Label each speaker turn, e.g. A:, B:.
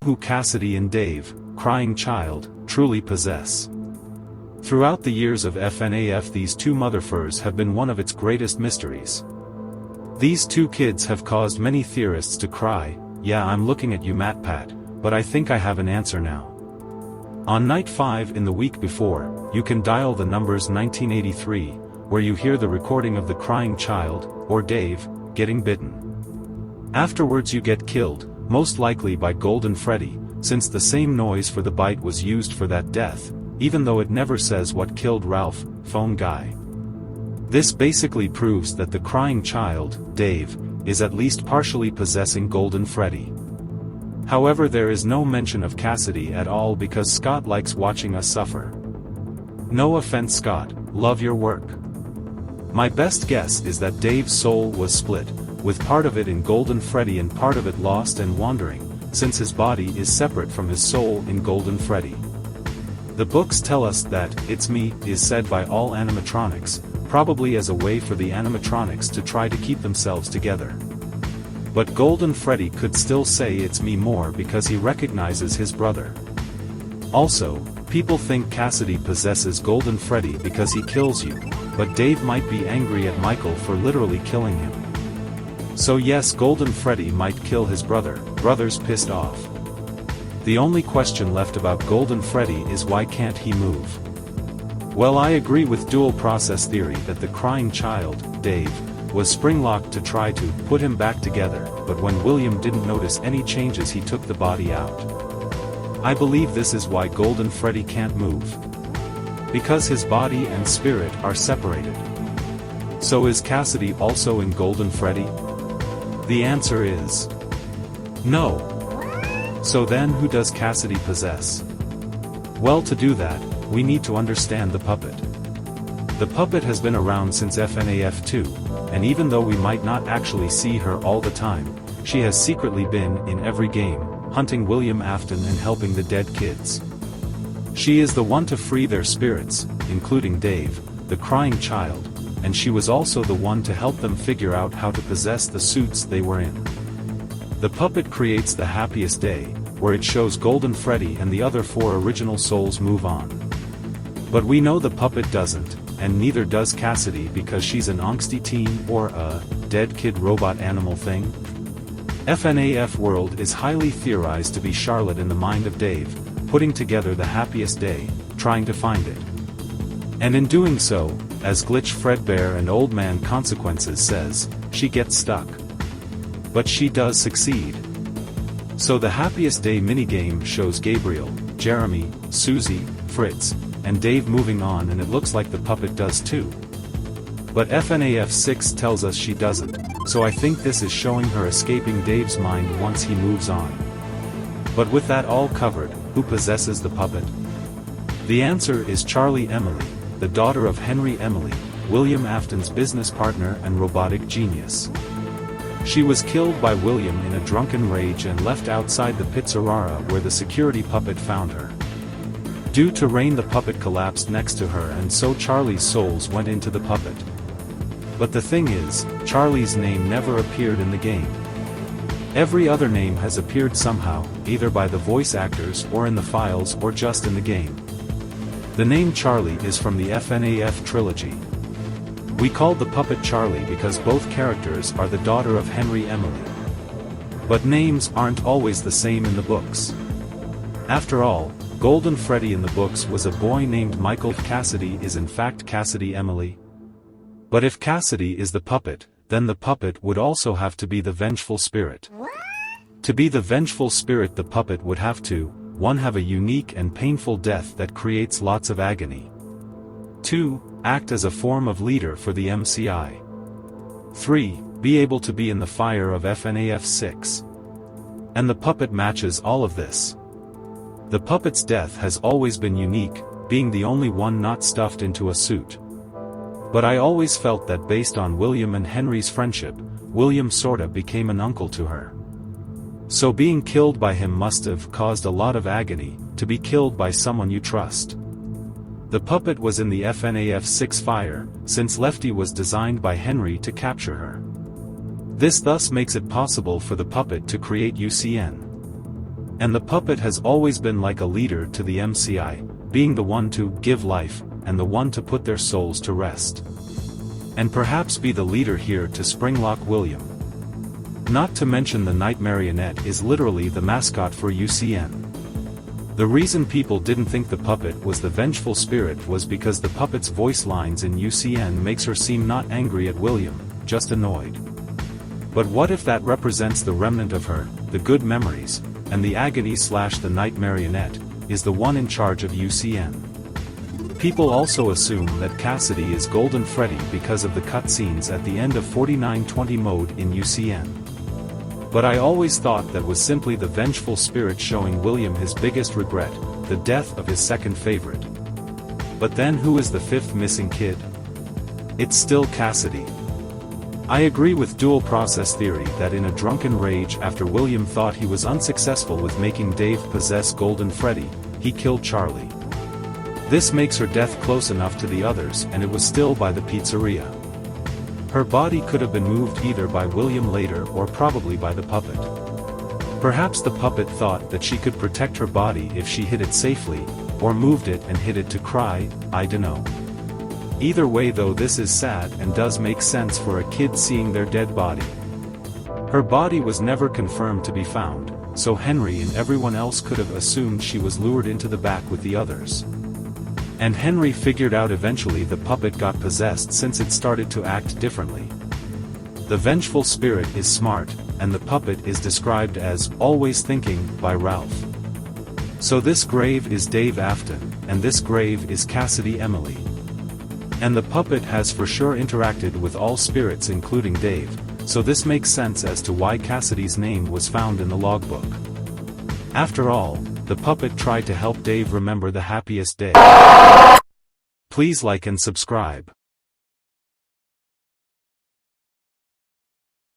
A: who Cassidy and Dave, crying child, truly possess. Throughout the years of FNAF, these two motherfuckers have been one of its greatest mysteries. These two kids have caused many theorists to cry, "Yeah, I'm looking at you, MatPat, but I think I have an answer now." On night 5 in the week before, you can dial the numbers 1983, where you hear the recording of the crying child, or Dave, getting bitten. Afterwards you get killed, most likely by Golden Freddy, since the same noise for the bite was used for that death, even though it never says what killed Ralph, phone guy. This basically proves that the crying child, Dave, is at least partially possessing Golden Freddy. However, there is no mention of Cassidy at all because Scott likes watching us suffer. No offense, Scott, love your work. My best guess is that Dave's soul was split, with part of it in Golden Freddy and part of it lost and wandering, since his body is separate from his soul in Golden Freddy. The books tell us that "it's me" is said by all animatronics, probably as a way for the animatronics to try to keep themselves together. But Golden Freddy could still say "it's me" more because he recognizes his brother. Also, people think Cassidy possesses Golden Freddy because he kills you, but Dave might be angry at Michael for literally killing him. So yes, Golden Freddy might kill his brother's pissed off. The only question left about Golden Freddy is why can't he move? Well, I agree with dual process theory that the crying child, Dave, was spring-locked to try to put him back together, but when William didn't notice any changes he took the body out. I believe this is why Golden Freddy can't move. Because his body and spirit are separated. So is Cassidy also in Golden Freddy? The answer is no. So then who does Cassidy possess? Well, to do that, we need to understand the puppet. The puppet has been around since FNAF 2, and even though we might not actually see her all the time, she has secretly been in every game, hunting William Afton and helping the dead kids. She is the one to free their spirits, including Dave, the crying child, and she was also the one to help them figure out how to possess the suits they were in. The puppet creates the happiest day, where it shows Golden Freddy and the other 4 original souls move on. But we know the puppet doesn't, and neither does Cassidy because she's an angsty teen or a dead kid robot animal thing. FNAF World is highly theorized to be Charlotte in the mind of Dave, putting together the happiest day, trying to find it. And in doing so, as Glitch Fredbear and Old Man Consequences says, she gets stuck. But she does succeed. So the happiest day minigame shows Gabriel, Jeremy, Susie, Fritz, and Dave moving on, and it looks like the puppet does too. But FNAF 6 tells us she doesn't, so I think this is showing her escaping Dave's mind once he moves on. But with that all covered, who possesses the puppet? The answer is Charlie Emily, the daughter of Henry Emily, William Afton's business partner and robotic genius. She was killed by William in a drunken rage and left outside the pizzeria where the security puppet found her. Due to rain, the puppet collapsed next to her, and so Charlie's souls went into the puppet. But the thing is, Charlie's name never appeared in the game. Every other name has appeared somehow, either by the voice actors or in the files or just in the game. The name Charlie is from the FNAF trilogy. We called the puppet Charlie because both characters are the daughter of Henry Emily. But names aren't always the same in the books. After all, Golden Freddy in the books was a boy named Michael. If Cassidy is in fact Cassidy Emily. But if Cassidy is the puppet, then the puppet would also have to be the vengeful spirit. To be the vengeful spirit, the puppet would have to, 1. Have a unique and painful death that creates lots of agony. 2. Act as a form of leader for the MCI. 3. Be able to be in the fire of FNAF 6. And the puppet matches all of this. The puppet's death has always been unique, being the only one not stuffed into a suit. But I always felt that based on William and Henry's friendship, William sorta became an uncle to her. So being killed by him must have caused a lot of agony, to be killed by someone you trust. The puppet was in the FNAF 6 fire, since Lefty was designed by Henry to capture her. This thus makes it possible for the puppet to create UCN. And the puppet has always been like a leader to the MCI, being the one to give life, and the one to put their souls to rest. And perhaps be the leader here to Springlock William. Not to mention the Night Marionette is literally the mascot for UCN. The reason people didn't think the puppet was the vengeful spirit was because the puppet's voice lines in UCN makes her seem not angry at William, just annoyed. But what if that represents the remnant of her, the good memories, and the agony/the Night Marionette, is the one in charge of UCN? People also assume that Cassidy is Golden Freddy because of the cutscenes at the end of 4920 mode in UCN. But I always thought that was simply the vengeful spirit showing William his biggest regret, the death of his second favorite. But then who is the fifth missing kid? It's still Cassidy. I agree with dual process theory that in a drunken rage after William thought he was unsuccessful with making Dave possess Golden Freddy, he killed Charlie. This makes her death close enough to the others, and it was still by the pizzeria. Her body could have been moved either by William later or probably by the puppet. Perhaps the puppet thought that she could protect her body if she hid it safely, or moved it and hid it to cry, I dunno. Either way though, this is sad and does make sense for a kid seeing their dead body. Her body was never confirmed to be found, so Henry and everyone else could have assumed she was lured into the back with the others. And Henry figured out eventually the puppet got possessed since it started to act differently. The vengeful spirit is smart, and the puppet is described as always thinking by Ralph. So this grave is Dave Afton, and this grave is Cassidy Emily. And the puppet has for sure interacted with all spirits including Dave, so this makes sense as to why Cassidy's name was found in the logbook. After all, the puppet tried to help Dave remember the happiest day. Please like and subscribe.